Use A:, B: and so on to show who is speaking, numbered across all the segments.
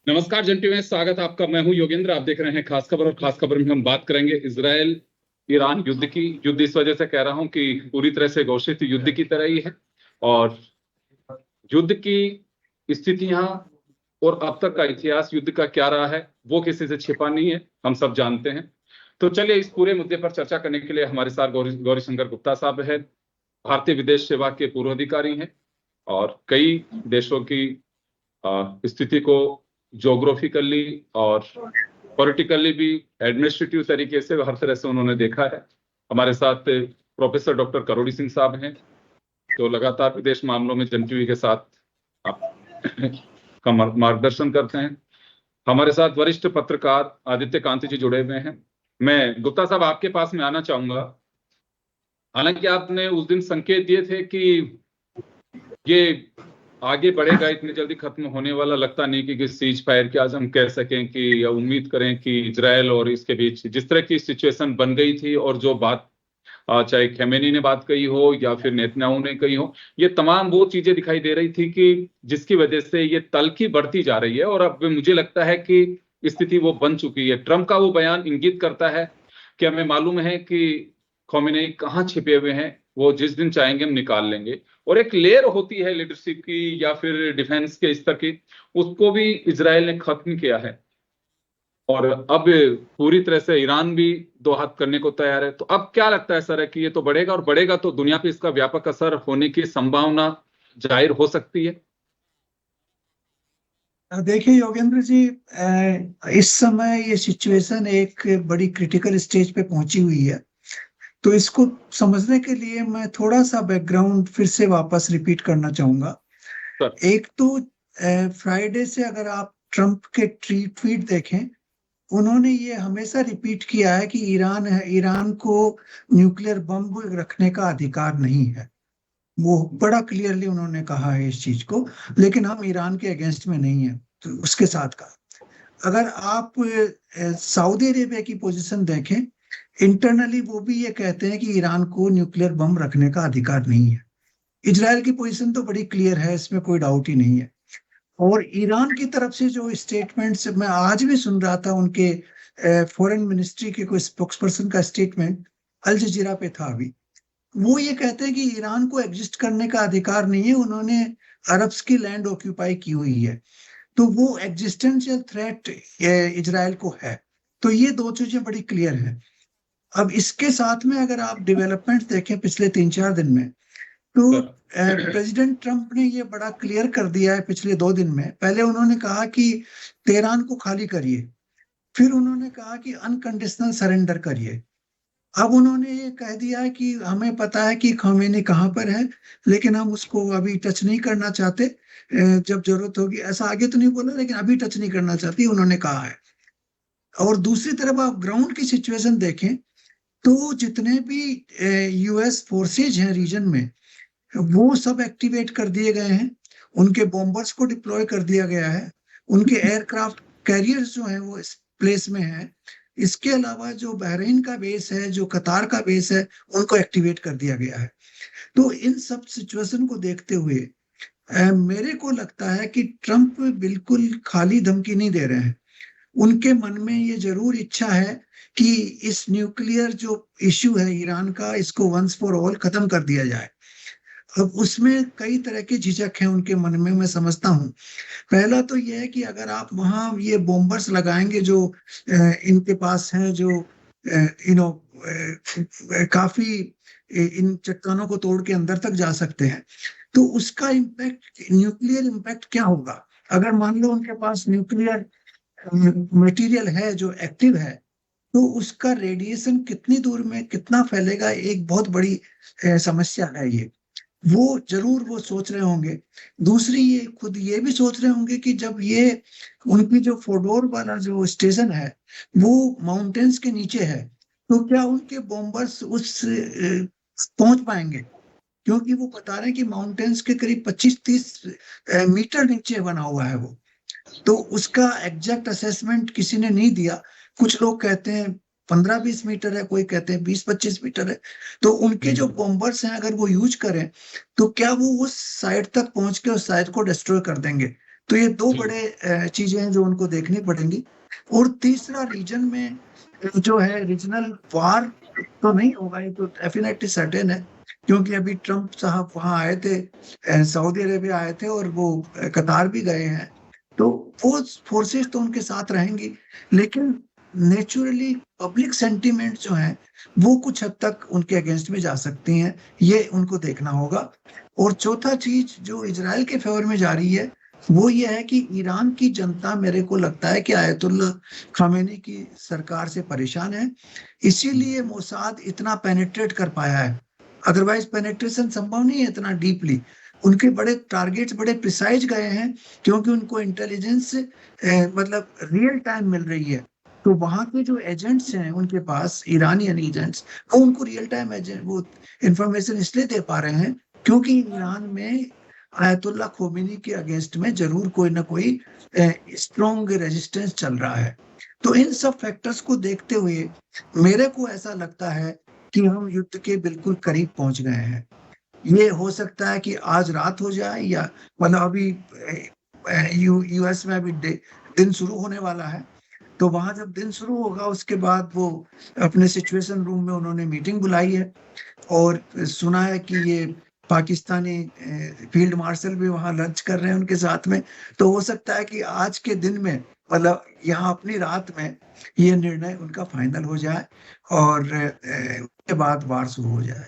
A: नमस्कार जंटी में स्वागत है आपका। मैं हूं योगेंद्र। आप देख रहे हैं खास खबर, और खास खबर में हम बात करेंगे इजराइल ईरान युद्ध की। युद्ध इस वजह से कह रहा हूं कि पूरी तरह से घोषित युद्ध की तरह ही है, और युद्ध की स्थितियां और अब तक का इतिहास युद्ध का क्या रहा है वो किसी से छिपा नहीं है, हम सब जानते हैं। तो चलिए इस पूरे मुद्दे पर चर्चा करने के लिए हमारे साथ गौरीशंकर गुप्ता साहब है। भारतीय विदेश सेवा के पूर्व अधिकारी हैं और कई देशों की स्थिति को ज्योग्राफिकली और पॉलिटिकली भी, एडमिनिस्ट्रेटिव तरीके से, हर तरह से उन्होंने देखा है। हमारे साथ प्रोफेसर डॉक्टर करोड़ी सिंह साहब हैं, जो लगातार विदेश मामलों में जन टीवी के साथ का मार्गदर्शन करते हैं। हमारे साथ वरिष्ठ पत्रकार आदित्य कांति जी जुड़े हुए हैं। मैं गुप्ता साहब आपके पास में आना चाहूंगा। हालांकि आपने उस दिन संकेत दिए थे कि ये आगे बढ़ेगा, इतनी जल्दी खत्म होने वाला लगता नहीं कि सीज फायर की आज हम कह सकें कि, या उम्मीद करें कि इजराइल और इसके बीच जिस तरह की सिचुएशन बन गई थी, और जो बात चाहे खेमेनी ने बात कही हो या फिर नेतन्याहू ने कही हो, ये तमाम वो चीजें दिखाई दे रही थी कि जिसकी वजह से ये तल्खी बढ़ती जा रही है। और अब मुझे लगता है कि स्थिति वो बन चुकी है। ट्रंप का वो बयान इंगित करता है कि हमें मालूम है कि खोमेनी कहाँ छिपे हुए हैं, वो जिस दिन चाहेंगे हम निकाल लेंगे। और एक लेयर होती है लीडरशिप की या फिर डिफेंस के स्तर की, उसको भी इजराइल ने खत्म किया है। और अब पूरी तरह से ईरान भी दो हाथ करने को तैयार है। तो अब क्या लगता है सर, है कि ये तो बढ़ेगा, और बढ़ेगा तो दुनिया पे इसका व्यापक असर होने की संभावना जाहिर हो सकती है।
B: देखिए योगेंद्र जी, इस समय ये सिचुएशन एक बड़ी क्रिटिकल स्टेज पे पहुंची हुई है। तो इसको समझने के लिए मैं थोड़ा सा बैकग्राउंड फिर से वापस रिपीट करना चाहूंगा।
A: सर,
B: एक तो फ्राइडे से अगर आप ट्रंप के ट्वीट देखें, उन्होंने ये हमेशा रिपीट किया है कि ईरान को न्यूक्लियर बम रखने का अधिकार नहीं है। वो बड़ा क्लियरली उन्होंने कहा है इस चीज को। लेकिन हम ईरान के अगेंस्ट में नहीं है। तो उसके साथ का अगर आप सऊदी अरेबिया की पोजीशन देखें, इंटरनली वो भी ये कहते हैं कि ईरान को न्यूक्लियर बम रखने का अधिकार नहीं है। इजराइल की पोजीशन तो बड़ी क्लियर है, इसमें कोई डाउट ही नहीं है। और ईरान की तरफ से जो स्टेटमेंट्स मैं आज भी सुन रहा था, उनके फॉरेन मिनिस्ट्री के कोई स्पोक्सपर्सन का स्टेटमेंट अल जजीरा पे था अभी, वो ये कहते हैं कि ईरान को एग्जिस्ट करने का अधिकार नहीं है, उन्होंने अरब्स की लैंड ऑक्यूपाई की हुई है। तो वो एग्जिस्टेंशियल थ्रेट इजराइल को है। तो ये दो चीजें बड़ी क्लियर है। अब इसके साथ में अगर आप डेवलपमेंट देखें पिछले 3-4 दिन में, तो प्रेसिडेंट ट्रंप ने ये बड़ा क्लियर कर दिया है पिछले 2 दिन में। पहले उन्होंने कहा कि तेहरान को खाली करिए, फिर उन्होंने कहा कि अनकंडीशनल सरेंडर करिए। अब उन्होंने ये कह दिया है कि हमें पता है कि खमेनी कहाँ पर है, लेकिन हम उसको अभी टच नहीं करना चाहते, जब जरूरत होगी। ऐसा आगे तो नहीं बोला, लेकिन अभी टच नहीं करना चाहती उन्होंने कहा है। और दूसरी तरफ आप ग्राउंड की सिचुएशन देखें, तो जितने भी यूएस फोर्सेज हैं रीजन में, वो सब एक्टिवेट कर दिए गए हैं। उनके बॉम्बर्स को डिप्लॉय कर दिया गया है। उनके एयरक्राफ्ट कैरियर्स जो हैं वो इस प्लेस में हैं। इसके अलावा जो बहरीन का बेस है, जो कतार का बेस है, उनको एक्टिवेट कर दिया गया है। तो इन सब सिचुएशन को देखते हुए मेरे को लगता है कि ट्रंप बिल्कुल खाली धमकी नहीं दे रहे हैं। उनके मन में ये जरूर इच्छा है कि इस न्यूक्लियर जो इश्यू है ईरान का, इसको वंस फॉर ऑल खत्म कर दिया जाए। अब उसमें कई तरह की झिझक है उनके मन में, मैं समझता हूँ। पहला तो यह है कि अगर आप वहां ये बॉम्बर्स लगाएंगे जो इनके पास हैं, जो काफी इन चट्टानों को तोड़ के अंदर तक जा सकते हैं, तो उसका इम्पैक्ट, न्यूक्लियर इम्पैक्ट क्या होगा। अगर मान लो उनके पास न्यूक्लियर मटेरियल है जो एक्टिव है, तो उसका रेडिएशन कितनी दूर में कितना फैलेगा, एक बहुत बड़ी समस्या है ये। वो जरूर वो सोच रहे होंगे। दूसरी, ये खुद ये भी सोच रहे होंगे कि जब ये उनकी जो फोडोर वाला जो स्टेशन है वो माउंटेन्स के नीचे है, तो क्या उनके बॉम्बर्स उस पहुंच पाएंगे। क्योंकि वो बता रहे हैं कि माउंटेन्स के करीब 25-30 मीटर नीचे बना हुआ है वो। तो उसका एग्जैक्ट असेसमेंट किसी ने नहीं दिया। कुछ लोग कहते हैं 15-20 मीटर है, कोई कहते हैं 20-25 मीटर है। तो उनके जो बॉम्बर्स हैं, अगर वो यूज करें, तो क्या वो उस साइड तक पहुंच के उस साइड को डिस्ट्रॉय कर देंगे। तो ये दो बड़े चीजें हैं जो उनको देखनी पड़ेंगी। और तीसरा, रीजन में जो है रीजनल वार तो नहीं होगा, ये तो डेफिनेटली सर्टेन है। क्योंकि अभी ट्रंप साहब वहां आए थे, सऊदी अरेबिया आए थे, और वो कतार भी गए हैं। तो वो फोर्सेस तो उनके साथ रहेंगी, लेकिन नेचुरली पब्लिक सेंटीमेंट जो है वो कुछ हद तक उनके अगेंस्ट में जा सकती हैं। ये उनको देखना होगा। और चौथा चीज जो इजराइल के फेवर में जा रही है, वो ये है कि ईरान की जनता, मेरे को लगता है कि आयतुल्ला खामेनी की सरकार से परेशान है। इसीलिए मोसाद इतना पेनिट्रेट कर पाया है। अदरवाइज पेनिट्रेशन संभव नहीं है इतना डीपली। उनके बड़े टारगेट्स बड़े प्रिसाइज गए हैं, क्योंकि उनको इंटेलिजेंस मतलब रियल टाइम मिल रही है। तो वहां के जो एजेंट्स हैं उनके पास, ईरानियन एजेंट्स, वो उनको रियल टाइम एजेंट वो इंफॉर्मेशन इसलिए दे पा रहे हैं क्योंकि ईरान में आयतुल्ला खोमेनी के अगेंस्ट में जरूर कोई ना कोई स्ट्रॉन्ग रेजिस्टेंस चल रहा है। तो इन सब फैक्टर्स को देखते हुए मेरे को ऐसा लगता है कि हम युद्ध के बिल्कुल करीब पहुंच गए हैं। ये हो सकता है कि आज रात हो जाए, या मतलब अभी यूएस में अभी दिन शुरू होने वाला है, तो वहां जब दिन शुरू होगा उसके बाद वो अपने सिचुएशन रूम में उन्होंने मीटिंग बुलाई है, और सुना है कि ये पाकिस्तानी फील्ड मार्शल भी वहां लंच कर रहे हैं उनके साथ में। तो हो सकता है कि आज के दिन में, मतलब यहाँ अपनी रात में, ये निर्णय उनका फाइनल हो जाए और उसके बाद वार शुरू हो जाए।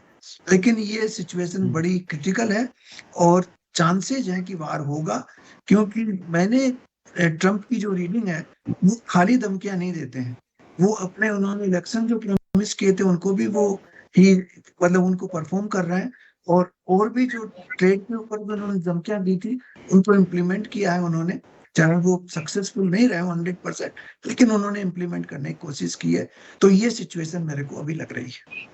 B: लेकिन ये सिचुएशन बड़ी क्रिटिकल है और चांसेस हैं कि वार होगा, क्योंकि मैंने ट्रम्प की जो रीडिंग है वो खाली धमकियां नहीं देते हैं। वो अपने उन्होंने इलेक्शन जो प्रॉमिस किए थे उनको भी वो ही मतलब उनको परफॉर्म कर रहे हैं, और भी जो ट्रेड के ऊपर जो उन्होंने धमकियां दी थी उनको इम्प्लीमेंट किया है उन्होंने। चाहे वो सक्सेसफुल नहीं रहे 100%, लेकिन उन्होंने इम्प्लीमेंट करने की कोशिश की है। तो ये सिचुएशन मेरे को अभी लग रही है।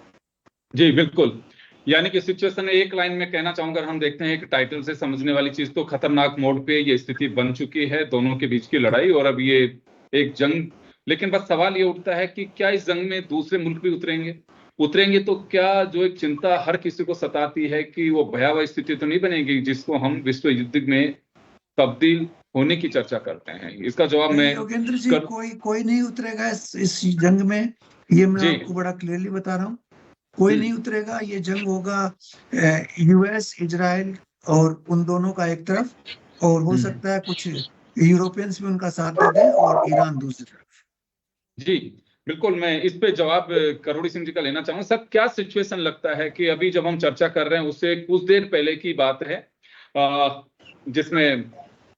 A: जी बिल्कुल, यानी कि सिचुएशन एक लाइन में कहना चाहूंगा, हम देखते हैं कि टाइटल से समझने वाली चीज तो खतरनाक मोड पे ये स्थिति बन चुकी है, दोनों के बीच की लड़ाई, और अब ये एक जंग। लेकिन बस सवाल ये उठता है कि क्या इस जंग में दूसरे मुल्क भी उतरेंगे तो क्या जो एक चिंता हर किसी को सताती है कि वो भयावह स्थिति तो नहीं बनेगी जिसको हम विश्व युद्ध में तब्दील होने की चर्चा करते हैं। इसका जवाब मैं
B: योगेंद्र जी, कोई नहीं उतरेगा इस जंग में, ये मैं आपको बड़ा क्लियरली बता रहा हूँ। कोई नहीं उतरेगा। ये जंग होगा यूएस, इजराइल और उन दोनों का एक तरफ, और हो सकता है कुछ यूरोपियंस भी उनका साथ दे दें, और ईरान दूसरी तरफ।
A: जी बिल्कुल, मैं इस पे जवाब करोड़ी सिंह जी का लेना चाहूंगा। सर, क्या सिचुएशन लगता है कि अभी जब हम चर्चा कर रहे हैं उससे कुछ देर पहले की बात है, जिसमें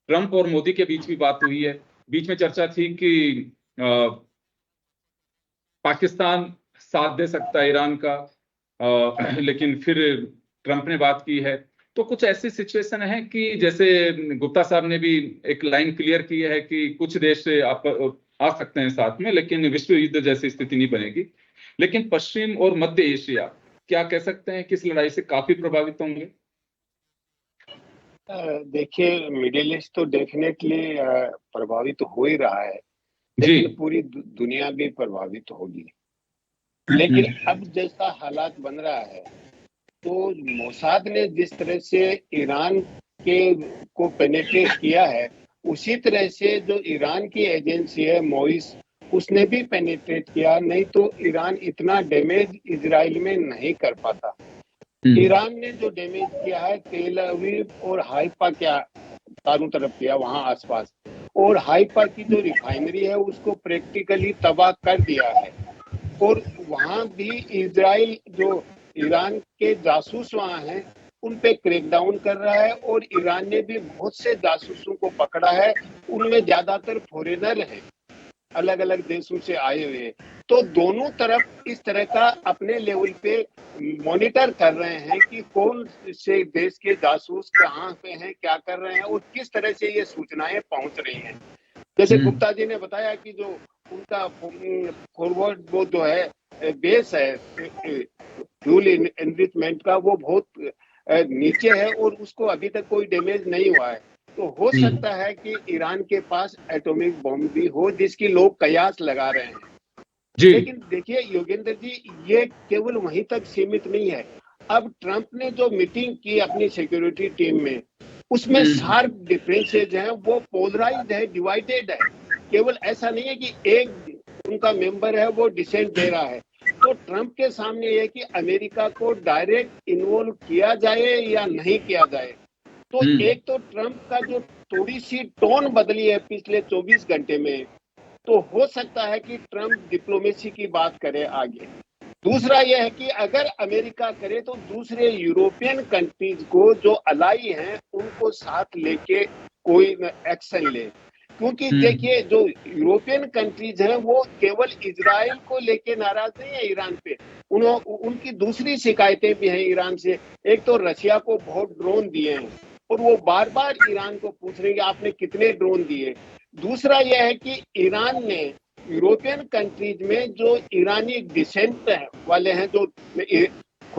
A: ट्रंप और मोदी के बीच भी बात हुई है। बीच में चर्चा थी कि पाकिस्तान साथ दे सकता है ईरान का, लेकिन फिर ट्रंप ने बात की है। तो कुछ ऐसी सिचुएशन है कि जैसे गुप्ता साहब ने भी एक लाइन क्लियर की है कि कुछ देश से आप आ सकते हैं साथ में, लेकिन विश्व युद्ध जैसी स्थिति नहीं बनेगी। लेकिन पश्चिम और मध्य एशिया, क्या कह सकते हैं कि इस लड़ाई से काफी प्रभावित होंगे?
C: देखिए, मिडिल ईस्ट तो डेफिनेटली प्रभावित तो हो ही रहा है, लेकिन पूरी दुनिया भी प्रभावित होगी। लेकिन अब जैसा हालात बन रहा है, तो मोसाद ने जिस तरह से ईरान को पेनिट्रेट किया है, उसी तरह से जो ईरान की एजेंसी है मोइस, उसने भी पेनिट्रेट किया, नहीं तो ईरान इतना डैमेज इजराइल में नहीं कर पाता। ईरान ने जो डैमेज किया है तेल अवीव और हाइफा क्या चारों तरफ किया वहां आसपास, और हाइफा की जो रिफाइनरी है उसको प्रैक्टिकली तबाह कर दिया है। और वहां भी इजराइल जो ईरान के जासूस वहां हैं उन पे क्रैकडाउन कर रहा है, और ईरान ने भी बहुत से जासूसों को पकड़ा है, उनमें ज्यादातर फॉरेनर हैं, अलग अलग देशों से आए हुए। तो दोनों तरफ इस तरह का अपने लेवल पे मॉनिटर कर रहे हैं कि कौन से देश के जासूस कहाँ पे हैं, क्या कर रहे हैं, और किस तरह से ये सूचनाएं पहुंच रही हैं। जैसे गुप्ता जी ने बताया कि जो उनका फॉरवर्ड वो जो है बेस है फ्यूल एनरिचमेंट का, वो बहुत नीचे है और उसको अभी तक कोई डैमेज नहीं हुआ है। तो हो सकता है कि ईरान के पास एटॉमिक बम भी हो, जिसकी लोग कयास लगा रहे हैं। लेकिन देखिए योगेंद्र जी, ये केवल वहीं तक सीमित नहीं है। अब ट्रंप ने जो मीटिंग की अपनी सिक्योरिटी टीम में, उसमें शार्प डिफरेंसेज हैं, वो पोलराइज्ड है, डिवाइडेड है। केवल ऐसा नहीं है कि एक उनका मेंबर है वो डिसेंट दे रहा है। तो ट्रंप के सामने ये कि अमेरिका को डायरेक्ट इन्वॉल्व किया जाए या नहीं किया जाए। तो एक तो ट्रंप का जो थोड़ी सी टोन बदली है पिछले 24 घंटे में, तो हो सकता है कि ट्रंप डिप्लोमेसी की बात करे आगे। दूसरा यह है कि अगर अमेरिका करे तो दूसरे यूरोपियन कंट्रीज को जो अलाई हैं उनको साथ लेके कोई एक्शन ले, क्योंकि देखिए जो यूरोपियन कंट्रीज हैं वो केवल इजराइल को लेके नाराज नहीं है ईरान पे, उनकी दूसरी शिकायतें भी हैं ईरान से। एक तो रशिया को बहुत ड्रोन दिए हैं और वो बार बार ईरान को पूछ रहे हैं कि आपने कितने ड्रोन दिए। दूसरा यह है कि ईरान ने यूरोपियन कंट्रीज में जो ईरानी डिसेंट वाले हैं, जो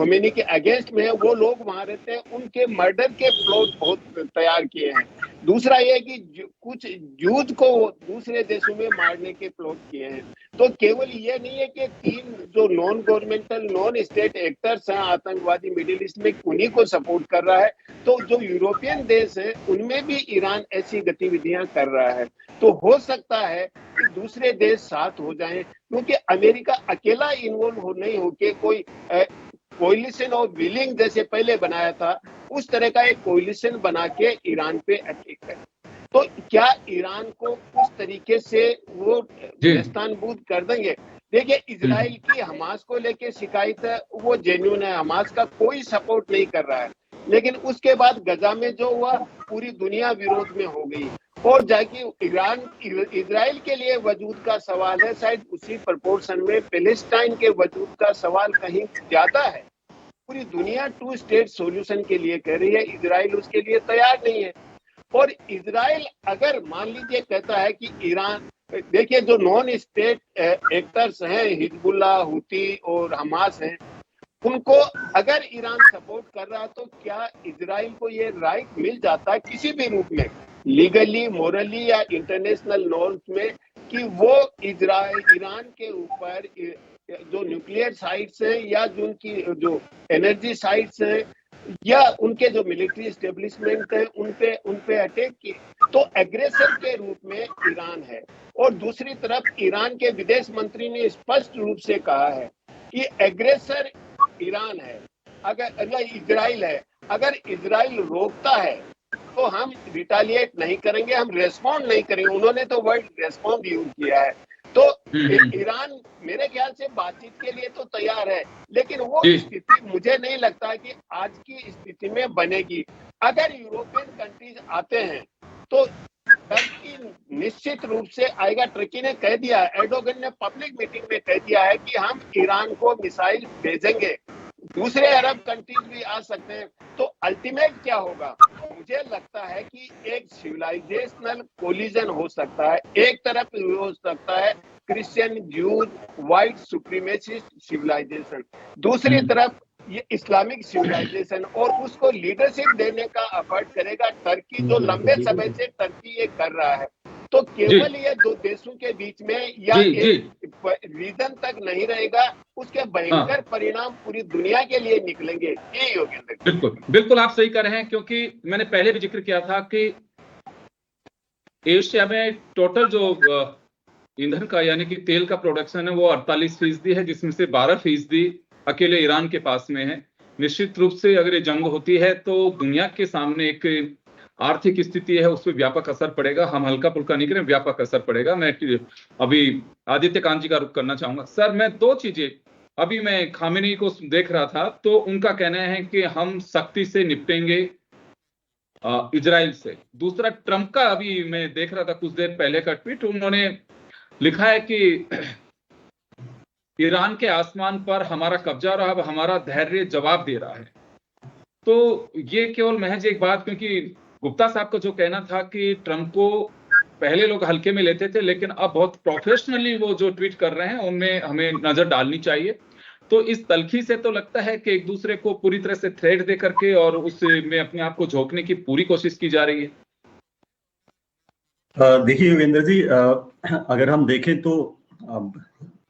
C: खोमेनी के अगेंस्ट में है, वो लोग वहां रहते हैं, उनके मर्डर के प्लॉट बहुत तैयार किए हैं। दूसरा ये कि कुछ यूथ को दूसरे देशों में मारने के प्लॉट किए हैं। तो केवल ये नहीं है कि 3 जो non governmental non state actors हैं आतंकवादी मिडिल ईस्ट में, उन्हीं को सपोर्ट कर रहा है। तो जो यूरोपियन देश है उनमें भी ईरान ऐसी गतिविधियां कर रहा है। तो हो सकता है कि दूसरे देश साथ हो जाएं, क्योंकि अमेरिका अकेला इन्वॉल्व नहीं होके कोई कोलिशन ऑफ विलिंग जैसे पहले बनाया था, उस तरह का एक कोलिशन बना के ईरान पे अटैक करे। तो क्या ईरान को उस तरीके से वो स्थानभूत कर देंगे? देखिए, इजराइल की हमास को लेके शिकायत है, वो जेन्युइन है, हमास का कोई सपोर्ट नहीं कर रहा है। लेकिन उसके बाद गजा में जो हुआ, पूरी दुनिया विरोध में हो गई, और जाके इजराइल के लिए वजूद का सवाल है, शायद उसी प्रोपोर्शन में पैलेस्टाइन के वजूद का सवाल कहीं ज्यादा है। पूरी दुनिया 2 स्टेट सॉल्यूशन के लिए कह रही है, इजराइल उसके लिए तैयार नहीं है। और इजराइल अगर मान लीजिए कहता है कि ईरान, देखिए जो नॉन स्टेट एक्टर्स हैं, हिजबुल्लाह, हुती और हमास हैं, उनको अगर ईरान सपोर्ट कर रहा है, तो क्या इजराइल को ये राइट मिल जाता है किसी भी रूप में, लीगली, मोरली या इंटरनेशनल नॉर्म्स में, कि वो ईरान के ऊपर जो न्यूक्लियर साइट्स हैं या जो उनकी जो एनर्जी साइट्स हैं या उनके जो मिलिट्री एस्टेब्लिशमेंट है उन पे अटैक किए, तो एग्रेसर के रूप में ईरान है। और दूसरी तरफ ईरान के विदेश मंत्री ने स्पष्ट रूप से कहा है कि एग्रेसर ईरान है, अगर इजराइल है, अगर इजराइल रोकता है तो हम रिटालिएट नहीं करेंगे, हम रेस्पॉन्ड नहीं करेंगे। उन्होंने तो वर्ड रेस्पॉन्ड यूज किया है। तो ईरान मेरे ख्याल से बातचीत के लिए तो तैयार है, लेकिन वो स्थिति मुझे नहीं लगता कि आज की स्थिति में बनेगी। अगर यूरोपियन कंट्रीज आते हैं तो टर्की निश्चित रूप से आएगा। टर्की ने कह दिया, एर्डोगन ने पब्लिक मीटिंग में कह दिया है कि हम ईरान को मिसाइल भेजेंगे, दूसरे अरब कंट्रीज भी आ सकते हैं। तो अल्टीमेट क्या होगा? मुझे लगता है कि एक सिविलाइजेशनल कोलिजन हो सकता है। एक तरफ हो सकता है Christian, Jews, white supremacist civilisation, दूसरी तरफ ये इस्लामिक सिविलाइजेशन, और उसको लीडरशिप देने का एफर्ट करेगा टर्की, जो लंबे समय से टर्की ये कर रहा है। तो केवल ये दो देशों के बीच में या एक रीजन तक नहीं रहेगा, उसके भयंकर परिणाम पूरी दुनिया के लिए निकलेंगे। ये योगेंद्र,
A: बिल्कुल बिल्कुल आप सही कर रहे हैं, क्योंकि मैंने पहले भी जिक्र किया था कि एशिया में टोटल जो ईंधन का यानी कि तेल का प्रोडक्शन है वो 48% है, जिसमें से 12% अकेले ईरान के पास में है। निश्चित रूप से अगर ये जंग होती है तो दुनिया के सामने एक आर्थिक स्थिति है, उस पर व्यापक असर पड़ेगा। हम हल्का फुल्का नहीं करें, व्यापक असर पड़ेगा। मैं अभी आदित्य कांत जी का रुख करना चाहूंगा। सर, मैं 2 चीजें, अभी मैं खामेनी को देख रहा था तो उनका कहना है कि हम सख्ती से निपटेंगे इजराइल से। दूसरा, ट्रंप का अभी मैं देख रहा था कुछ देर पहले का ट्वीट, उन्होंने लिखा है कि ईरान के आसमान पर हमारा कब्जा और अब हमारा धैर्य जवाब दे रहा है। तो ये केवल महज एक बात, क्योंकि गुप्ता साहब का जो कहना था कि ट्रंप को पहले लोग हल्के में लेते थे, लेकिन अब बहुत प्रोफेशनली वो जो ट्वीट कर रहे हैं उनमें हमें नजर डालनी चाहिए। तो इस तलखी से तो लगता है कि एक दूसरे को पूरी तरह से थ्रेट दे करके और उसमें अपने आप को झोंकने की पूरी कोशिश की जा रही है।
D: देखिए योगेंद्र जी, अगर हम देखें तो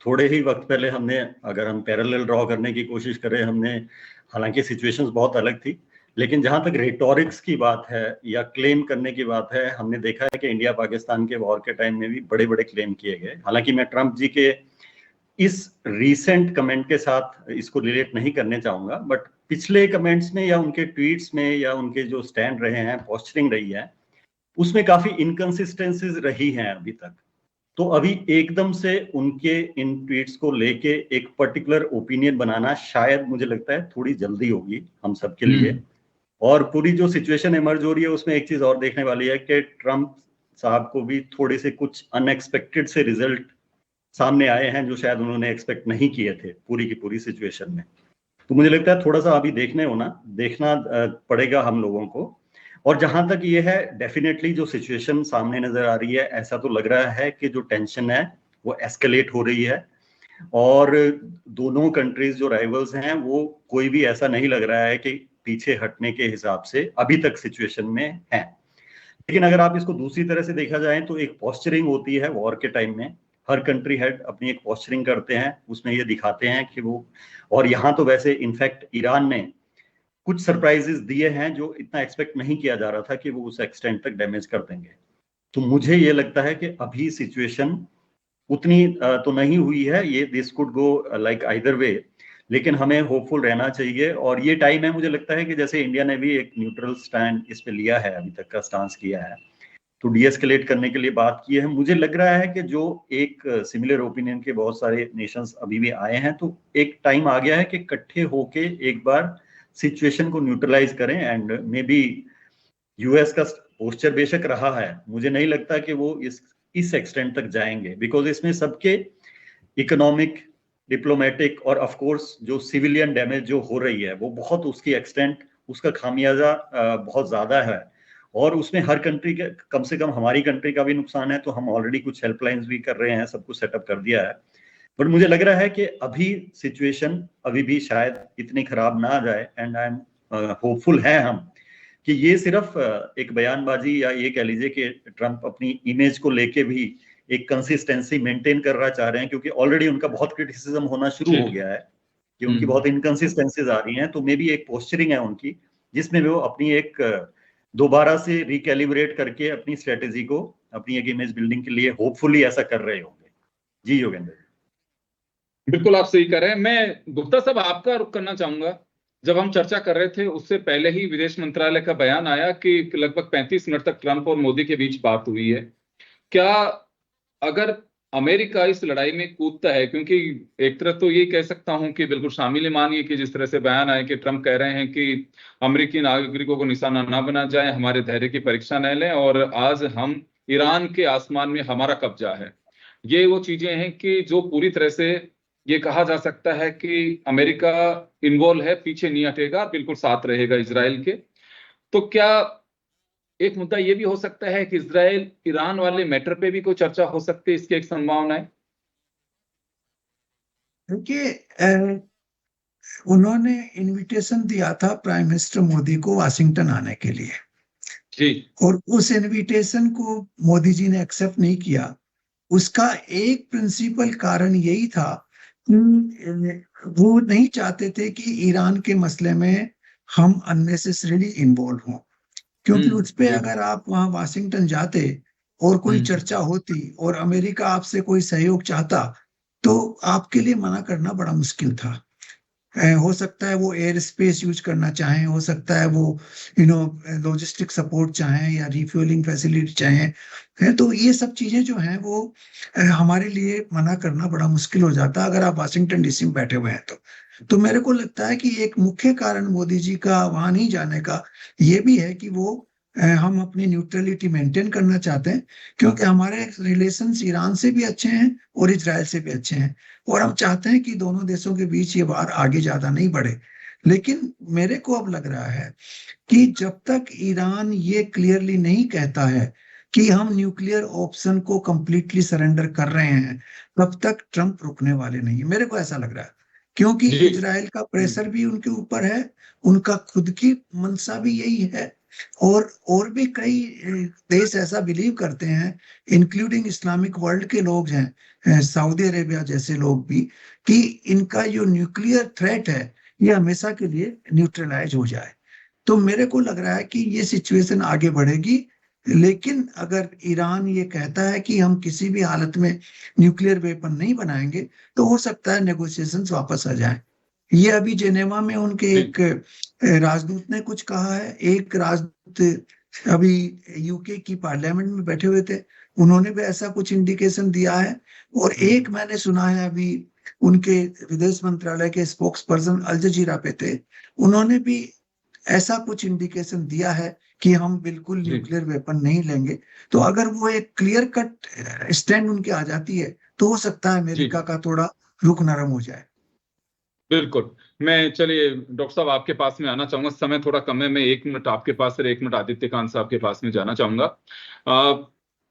D: थोड़े ही वक्त पहले हमने, अगर हम पैरेलल ड्रॉ करने की कोशिश करें, हमने, हालांकि सिचुएशंस बहुत अलग थी, लेकिन जहां तक रेटोरिक्स की बात है या क्लेम करने की बात है, हमने देखा है कि इंडिया पाकिस्तान के वॉर के टाइम में भी बड़े बड़े क्लेम किए गए। हालांकि मैं ट्रंप जी के इस रीसेंट कमेंट के साथ इसको रिलेट नहीं करने चाहूंगा, बट पिछले कमेंट्स में या उनके ट्वीट्स में या उनके जो स्टैंड रहे हैं, पोस्चरिंग रही है, उसमें काफी इनकंसिस्टेंसीज रही हैं अभी तक। तो अभी एकदम से उनके इन ट्वीट्स को लेके एक पर्टिकुलर ओपिनियन बनाना शायद मुझे लगता है थोड़ी जल्दी होगी हम सबके लिए। और पूरी जो सिचुएशन इमर्ज हो रही है उसमें एक चीज और देखने वाली है कि ट्रंप साहब को भी थोड़े से कुछ अनएक्सपेक्टेड से रिजल्ट सामने आए हैं जो शायद उन्होंने एक्सपेक्ट नहीं किए थे पूरी की पूरी सिचुएशन में। तो मुझे लगता है थोड़ा सा अभी देखना पड़ेगा हम लोगों को। और जहां तक ये है, डेफिनेटली जो सिचुएशन सामने नजर आ रही है, ऐसा तो लग रहा है कि जो टेंशन है वो एस्केलेट हो रही है। और दोनों कंट्रीज जो राइवल्स हैं वो कोई भी ऐसा नहीं लग रहा है कि पीछे हटने के हिसाब से अभी तक सिचुएशन में है। लेकिन अगर आप इसको दूसरी तरह से देखा जाए तो एक पोस्चरिंग होती है वॉर के टाइम में, हर कंट्री हेड अपनी एक पोस्चरिंग करते हैं, उसमें ये दिखाते हैं कि वो, और यहाँ तो वैसे इनफैक्ट ईरान ने कुछ सरप्राइजेस दिए हैं जो इतना एक्सपेक्ट नहीं किया जा रहा था कि वो उस एक्सटेंट तक डैमेज कर देंगे। तो मुझे ये लगता है कि अभी सिचुएशन उतनी तो नहीं हुई है, ये this could go like either way, लेकिन हमें होपफुल रहना चाहिए। और ये टाइम है, मुझे लगता है कि जैसे इंडिया ने भी एक न्यूट्रल स्टैंड इस पे लिया है, अभी तक का स्टांस किया है, तो डीएस्केलेट करने के लिए बात की है। मुझे लग रहा है कि जो एक सिमिलर ओपिनियन के बहुत सारे नेशंस अभी भी आए हैं, तो एक टाइम आ गया है कि इकट्ठे होके एक बार सिचुएशन को न्यूट्रलाइज करें। एंड मे बी यूएस का पोस्चर बेशक रहा है, मुझे नहीं लगता कि वो इस एक्सटेंट तक जाएंगे, बिकॉज इसमें सबके इकोनॉमिक, डिप्लोमेटिक और ऑफ कोर्स जो सिविलियन डैमेज जो हो रही है वो बहुत, उसकी एक्सटेंट, उसका खामियाजा बहुत ज्यादा है। और उसमें हर कंट्री के, कम से कम हमारी कंट्री का भी नुकसान है, तो हम ऑलरेडी कुछ हेल्पलाइंस भी कर रहे हैं, सब कुछ सेटअप कर दिया है। बट मुझे लग रहा है कि अभी सिचुएशन अभी भी शायद इतनी खराब ना आ जाए। एंड आई एम होपफुल है हम कि ये सिर्फ एक बयानबाजी, या ये कह लीजिए कि ट्रम्प अपनी इमेज को लेके भी एक कंसिस्टेंसी मेंटेन करना चाह रहे हैं, क्योंकि ऑलरेडी उनका बहुत क्रिटिसिज्म होना शुरू हो गया है कि उनकी बहुत इनकंसिस्टेंसीज आ रही हैं। तो मे बी एक पोस्चरिंग है उनकी, जिसमें वो अपनी एक दोबारा से रिकैलिब्रेट करके अपनी स्ट्रेटेजी को, अपनी एक इमेज बिल्डिंग के लिए होपफुली ऐसा कर रहे होंगे। जी योगेंद्र,
A: बिल्कुल आप सही कह रहे हैं। मैं गुप्ता साहब आपका रुख करना चाहूंगा। जब हम चर्चा कर रहे थे उससे पहले ही विदेश मंत्रालय का बयान आया कि लगभग 35 मिनट तक ट्रंप और मोदी के बीच बात हुई है। क्या अगर अमेरिका इस लड़ाई में कूदता है, क्योंकि एक तरफ तो ये कह सकता हूं कि बिल्कुल शामिल मानिए कि जिस तरह से बयान आए कि ट्रंप कह रहे हैं कि अमेरिकी नागरिकों को निशाना ना बना जाए, हमारे धैर्य की परीक्षा न लें, और आज हम ईरान के आसमान में हमारा कब्जा है। ये वो चीजें हैं कि जो पूरी तरह से ये कहा जा सकता है कि अमेरिका इन्वॉल्व है, पीछे नहीं हटेगा, बिल्कुल साथ रहेगा इजराइल के। तो क्या एक मुद्दा ये भी हो सकता है कि इजराइल ईरान वाले मैटर पे भी कोई चर्चा हो सकती है, इसकी एक संभावना है?
B: देखिए, उन्होंने इनविटेशन दिया था प्राइम मिनिस्टर मोदी को वाशिंगटन आने के लिए
A: जी,
B: और उस इनविटेशन को मोदी जी ने एक्सेप्ट नहीं किया। उसका एक प्रिंसिपल कारण यही था कि वो नहीं चाहते थे कि ईरान के मसले में हम अननेसेसरीली इन्वॉल्व हों, क्योंकि उस पे अगर आप वहां वाशिंगटन जाते और कोई चर्चा होती और अमेरिका आपसे कोई सहयोग चाहता, तो आपके लिए मना करना बड़ा मुश्किल था। हो सकता है वो एयर स्पेस यूज करना चाहें, हो सकता है वो लॉजिस्टिक सपोर्ट चाहें या रिफ्यूलिंग फैसिलिटी चाहें, है तो ये सब चीजें जो हैं वो हमारे लिए मना करना बड़ा मुश्किल हो जाता अगर आप वाशिंगटन डीसी में बैठे हुए हैं तो मेरे को लगता है कि एक मुख्य कारण मोदी जी का वहां नहीं जाने का ये भी है कि वो हम अपनी न्यूट्रलिटी मेंटेन करना चाहते हैं, क्योंकि हमारे रिलेशंस ईरान से भी अच्छे हैं और इजराइल से भी अच्छे हैं, और हम चाहते हैं कि दोनों देशों के बीच ये बात आगे ज्यादा नहीं बढ़े। लेकिन मेरे को अब लग रहा है कि जब तक ईरान ये क्लियरली नहीं कहता है कि हम न्यूक्लियर ऑप्शन को कंप्लीटली सरेंडर कर रहे हैं, तब तक ट्रंप रुकने वाले नहीं है, मेरे को ऐसा लग रहा है। क्योंकि इजराइल का प्रेशर भी उनके ऊपर है, उनका खुद की मंशा भी यही है, और भी कई देश ऐसा बिलीव करते हैं, इंक्लूडिंग इस्लामिक वर्ल्ड के लोग हैं, सऊदी अरेबिया जैसे लोग भी, कि इनका जो न्यूक्लियर थ्रेट है ये हमेशा के लिए न्यूट्रलाइज हो जाए। तो मेरे को लग रहा है कि ये सिचुएशन आगे बढ़ेगी, लेकिन अगर ईरान ये कहता है कि हम किसी भी हालत में न्यूक्लियर वेपन नहीं बनाएंगे, तो हो सकता है नेगोशिएशंस वापस आ जाएं। ये अभी जेनेवा में उनके एक राजदूत ने कुछ कहा है, एक राजदूत अभी यूके की पार्लियामेंट में बैठे हुए थे, उन्होंने भी ऐसा कुछ इंडिकेशन दिया है, और एक मैंने सुना है अभी उनके विदेश मंत्रालय के स्पोक्स पर्सन अल जजीरा पे थे, उन्होंने भी ऐसा कुछ इंडिकेशन दिया है कि हम बिल्कुल न्यूक्लियर वेपन नहीं लेंगे। तो अगर वो एक क्लियर कट स्टैंड उनके आ जाती है तो हो सकता है अमेरिका का थोड़ा रुख नरम हो जाए।
A: बिल्कुल। मैं, चलिए डॉक्टर साहब आपके पास में आना चाहूंगा, समय थोड़ा कम है, मैं 1 मिनट आपके पास और 1 मिनट आदित्य कांत साहब के पास में जाना चाहूंगा।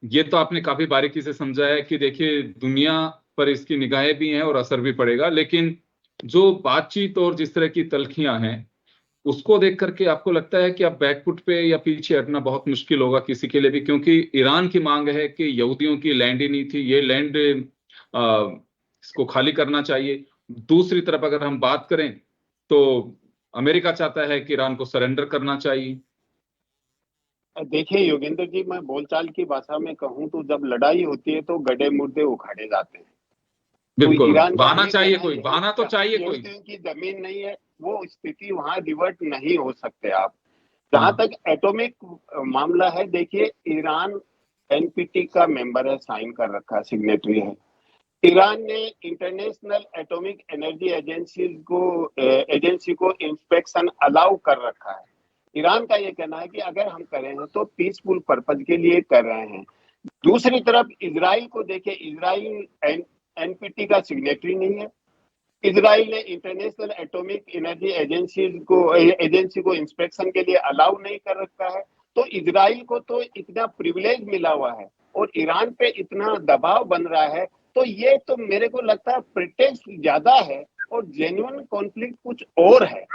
A: ये तो आपने काफी बारीकी से समझा है कि देखिए दुनिया पर इसकी निगाहें भी हैं और असर भी पड़ेगा। लेकिन जो बातचीत और जिस तरह की तल्खियां हैं, उसको देख करके आपको लगता है कि अब बैकफुट पे या पीछे हटना बहुत मुश्किल होगा किसी के लिए भी, क्योंकि ईरान की मांग है कि यहूदियों की लैंड ही नहीं थी, ये लैंड इसको खाली करना चाहिए। दूसरी तरफ अगर हम बात करें तो अमेरिका चाहता है कि ईरान को सरेंडर करना चाहिए।
C: देखिए योगेंद्र जी, मैं बोलचाल की भाषा में कहूं तो जब लड़ाई होती है तो गड्ढे मुर्दे उखाड़े जाते हैं। तो
A: बिल्कुल,
C: ईरान का
A: बहाना
C: ये
A: चाहिए
C: कहना
A: कोई,
C: है
A: बहाना तो चाहिए कोई।
C: यहूदियों की जमीन नहीं है, वो स्थिति वहां रिवर्ट नहीं हो सकते आप। जहां
A: हाँ।
C: तक एटॉमिक मामला है, देखिए ईरान एनपीटी का मेंबर है, साइन कर रखा है, सिग्नेटरी है। ईरान ने इंटरनेशनल एटॉमिक एनर्जी एजेंसी को इंस्पेक्शन अलाउ कर रखा है। ईरान का ये कहना है कि अगर हम करें हैं तो पीसफुल पर्पज के लिए कर रहे हैं। दूसरी तरफ इजराइल को देखिए, इजराइल एनपीटी का सिग्नेटरी नहीं है। इजराइल ने इंटरनेशनल एटॉमिक एनर्जी एजेंसी को इंस्पेक्शन के लिए अलाउ नहीं कर रखा है। तो इजराइल को तो इतना प्रिविलेज मिला हुआ है और ईरान पे इतना दबाव बन रहा है, तो ये तो मेरे को लगता है प्रिटेक्स्ट ज्यादा है और जेन्युइन कॉन्फ्लिक्ट कुछ और है।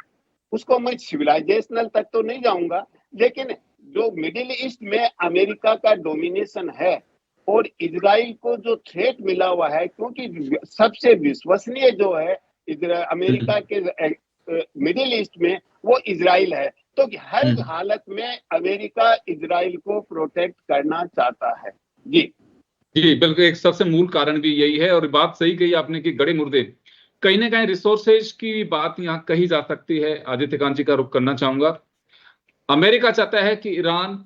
C: उसको मैं सिविलाइजेशनल तक तो नहीं जाऊंगा, लेकिन जो मिडिल ईस्ट में अमेरिका का डोमिनेशन है और इजराइल को जो थ्रेट मिला हुआ है, क्योंकि सबसे विश्वसनीय जो है अमेरिका के मिडिल ईस्ट में वो इजराइल है, तो हर हालत में अमेरिका इजराइल को प्रोटेक्ट करना चाहता है। जी
A: जी बिल्कुल, एक सबसे मूल कारण भी यही है। और बात सही कही आपने कि गड़े मुर्दे, कहीं ना कहीं रिसोर्सेज की बात यहाँ कही जा सकती है। आदित्य कांत जी का रुख करना चाहूंगा। अमेरिका चाहता है कि ईरान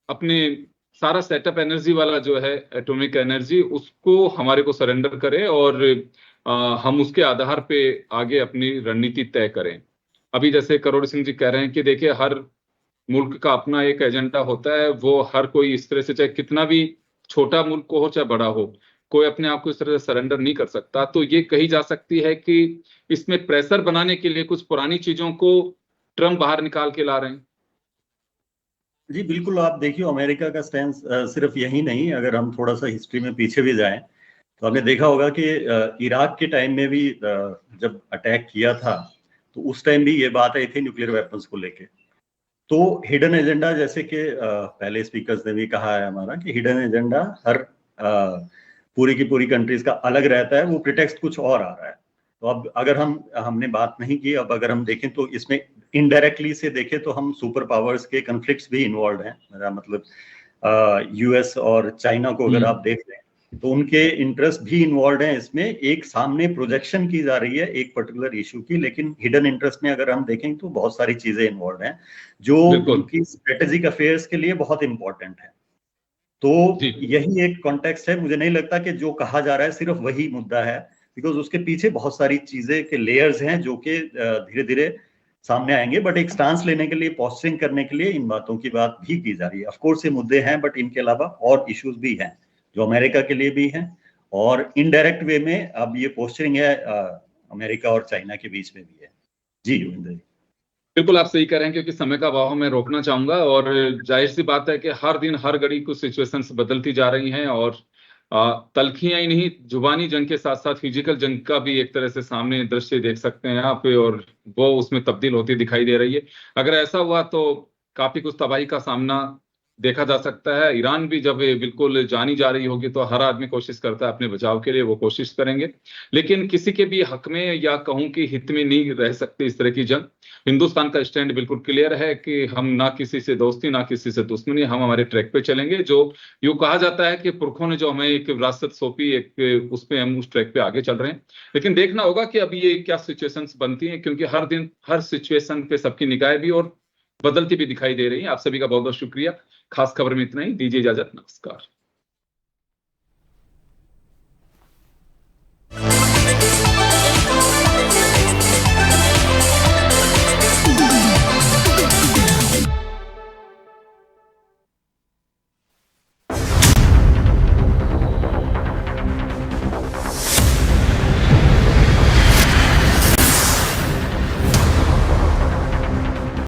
A: अपने सारा सेटअप एनर्जी वाला जो है एटॉमिक एनर्जी, उसको हमारे को सरेंडर करे और हम उसके आधार पे आगे अपनी रणनीति तय करें। अभी जैसे करोड़ सिंह जी कह रहे हैं कि देखिए, हर मुल्क का अपना एक एजेंडा होता है। वो हर कोई इस तरह से, चाहे कितना भी छोटा मुल्क हो चाहे बड़ा हो, कोई अपने आप को इस तरह से सरेंडर नहीं कर सकता। तो ये कही जा सकती है कि इसमें प्रेशर बनाने के लिए कुछ पुरानी चीजों को ट्रम्प बाहर निकाल के ला रहे हैं।
D: जी बिल्कुल, आप देखिए अमेरिका का स्टैंड सिर्फ यही नहीं, अगर हम थोड़ा सा हिस्ट्री में पीछे भी जाएं तो हमने देखा होगा कि इराक के टाइम में भी जब अटैक किया था तो उस टाइम भी ये बात आई थी न्यूक्लियर वेपन्स को लेके। तो हिडन एजेंडा, जैसे कि पहले स्पीकर्स ने भी कहा है हमारा, कि हिडन एजेंडा हर पूरी की पूरी कंट्रीज का अलग रहता है, वो प्रिटेक्स्ट कुछ और आ रहा है। तो अब अगर हमने बात नहीं की, अब अगर हम देखें तो इसमें इनडायरेक्टली से देखें तो हम सुपर पावर्स के कन्फ्लिक्ट्स भी इन्वॉल्व हैं। मेरा मतलब यूएस और चाइना को अगर आप देख लें तो उनके इंटरेस्ट भी इन्वॉल्व हैं इसमें। एक सामने प्रोजेक्शन की जा रही है एक पर्टिकुलर इशू की, लेकिन हिडन इंटरेस्ट में अगर हम देखें तो बहुत सारी चीजें इन्वॉल्व हैं जो उनकी स्ट्रेटेजिक अफेयर्स के लिए बहुत इंपॉर्टेंट है। तो यही एक कॉन्टेक्स्ट है। मुझे नहीं लगता कि जो कहा जा रहा है सिर्फ वही मुद्दा है, बिकॉज उसके पीछे बहुत सारी चीजें के लेयर्स हैं जो कि धीरे धीरे सामने आएंगे। बट एक स्टांस लेने के लिए, पोस्चरिंग करने के लिए इन बातों की बात भी की जा रही है। ऑफकोर्स ये मुद्दे हैं, बट इनके अलावा और इश्यूज भी हैं जो अमेरिका के लिए भी हैं, और इनडायरेक्ट वे में अब ये पोस्चरिंग है अमेरिका और चाइना के बीच में भी है। जी योगेंद्र जी,
A: बिल्कुल आप सही कह रहे हैं, क्योंकि समय का अभाव मैं रोकना चाहूंगा। और जाहिर सी बात है कि हर दिन हर घड़ी कुछ सिचुएशंस बदलती जा रही हैं, और तल्खियां ही नहीं, जुबानी जंग के साथ साथ फिजिकल जंग का भी एक तरह से सामने दृश्य देख सकते हैं यहाँ पे, और वो उसमें तब्दील होती दिखाई दे रही है। अगर ऐसा हुआ तो काफी कुछ तबाही का सामना देखा जा सकता है। ईरान भी जब बिल्कुल जानी जा रही होगी तो हर आदमी कोशिश करता है अपने बचाव के लिए, वो कोशिश करेंगे। लेकिन किसी के भी हक में या कहूं कि हित में नहीं रह सकती इस तरह की जंग। हिंदुस्तान का स्टैंड बिल्कुल क्लियर है कि हम ना किसी से दोस्ती ना किसी से दुश्मनी, हम हमारे ट्रैक पे चलेंगे। जो यूं कहा जाता है कि पुरखों ने जो हमें एक विरासत सौंपी, एक उस पे हम उस ट्रैक पे आगे चल रहे हैं। लेकिन देखना होगा कि अभी ये क्या सिचुएशंस बनती हैं, क्योंकि हर दिन हर सिचुएशन पे सबकी निगाहें भी और बदलती भी दिखाई दे रही है। आप सभी का बहुत बहुत शुक्रिया। खास खबर में इतना ही, दीजिए इजाजत, नमस्कार।